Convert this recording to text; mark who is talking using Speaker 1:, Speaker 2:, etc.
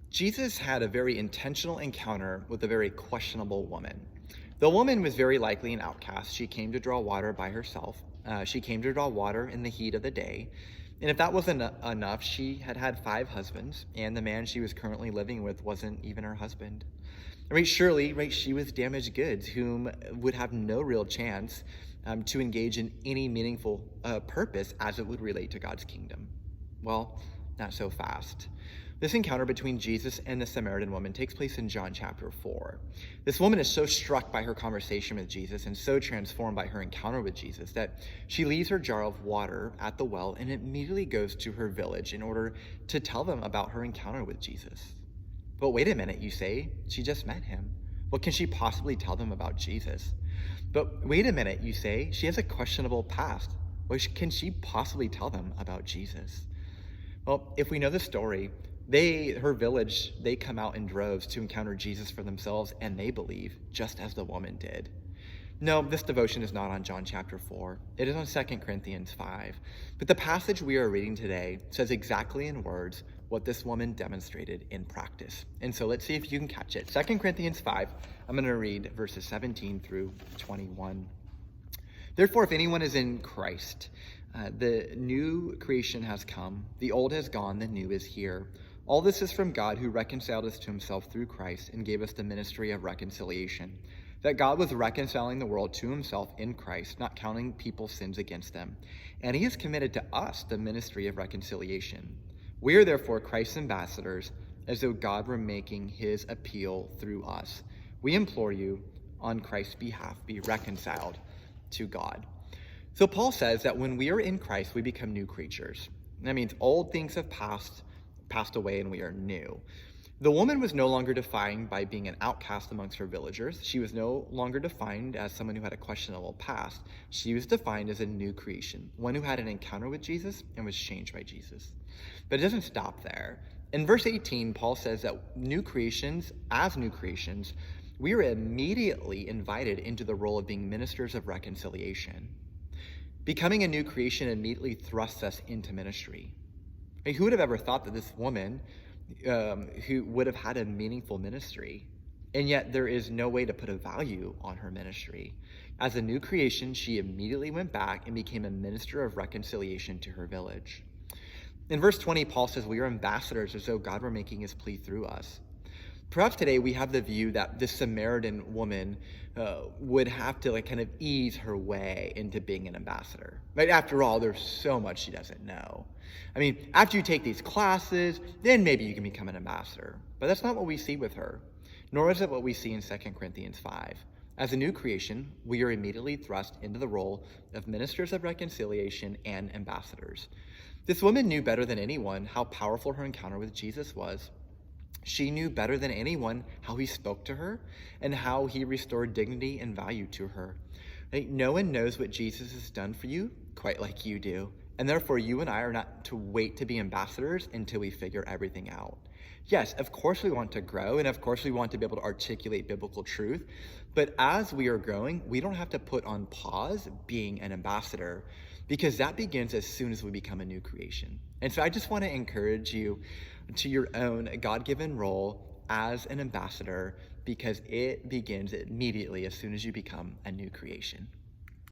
Speaker 1: Jesus had a very intentional encounter with a very questionable woman. The woman was very likely an outcast. She came to draw water by herself. She came to draw water in the heat of the day. And if that wasn't enough, she had had 5 husbands, and the man she was currently living with wasn't even her husband. Right, surely, right, she was damaged goods, whom would have no real chance to engage in any meaningful purpose as it would relate to God's kingdom. Well, not so fast. This encounter between Jesus and the Samaritan woman takes place in John chapter 4. This woman is so struck by her conversation with Jesus and so transformed by her encounter with Jesus that she leaves her jar of water at the well and immediately goes to her village in order to tell them about her encounter with Jesus. But wait a minute, you say, she just met him. What can she possibly tell them about Jesus? But wait a minute, you say, she has a questionable past. What can she possibly tell them about Jesus? Well, if we know the story, her village, they come out in droves to encounter Jesus for themselves, and they believe, just as the woman did. No, this devotion is not on John chapter 4. It is on 2 Corinthians 5. But the passage we are reading today says exactly in words what this woman demonstrated in practice. And so let's see if you can catch it. 2 Corinthians 5, I'm going to read verses 17 through 21. Therefore, if anyone is in Christ, the new creation has come, the old has gone, the new is here. All this is from God, who reconciled us to himself through Christ and gave us the ministry of reconciliation. That God was reconciling the world to himself in Christ, not counting people's sins against them. And he has committed to us the ministry of reconciliation. We are therefore Christ's ambassadors, as though God were making his appeal through us. We implore you, on Christ's behalf, be reconciled to God. So Paul says that when we are in Christ, we become new creatures. That means old things have passed away and we are new. The woman was no longer defined by being an outcast amongst her villagers. She was no longer defined as someone who had a questionable past. She was defined as a new creation, one who had an encounter with Jesus and was changed by Jesus. But it doesn't stop there. In verse 18, Paul says that as new creations, we are immediately invited into the role of being ministers of reconciliation. Becoming a new creation immediately thrusts us into ministry. Who would have ever thought that this woman who would have had a meaningful ministry, and yet there is no way to put a value on her ministry. As a new creation, she immediately went back and became a minister of reconciliation to her village. In verse 20, Paul says we are ambassadors as though God were making his plea through us. Perhaps today we have the view that this Samaritan woman would have to kind of ease her way into being an ambassador. Right? After all, there's so much she doesn't know. I mean, after you take these classes, then maybe you can become an ambassador. But that's not what we see with her, nor is it what we see in 2 Corinthians 5. As a new creation, we are immediately thrust into the role of ministers of reconciliation and ambassadors. This woman knew better than anyone how powerful her encounter with Jesus was. She knew better than anyone how he spoke to her and how he restored dignity and value to her. Right? No one knows what Jesus has done for you quite like you do. And therefore, you and I are not to wait to be ambassadors until we figure everything out. Yes, of course we want to grow, and of course we want to be able to articulate biblical truth. But as we are growing, we don't have to put on pause being an ambassador, because that begins as soon as we become a new creation. And so I just want to encourage you to your own God-given role as an ambassador, because it begins immediately as soon as you become a new creation.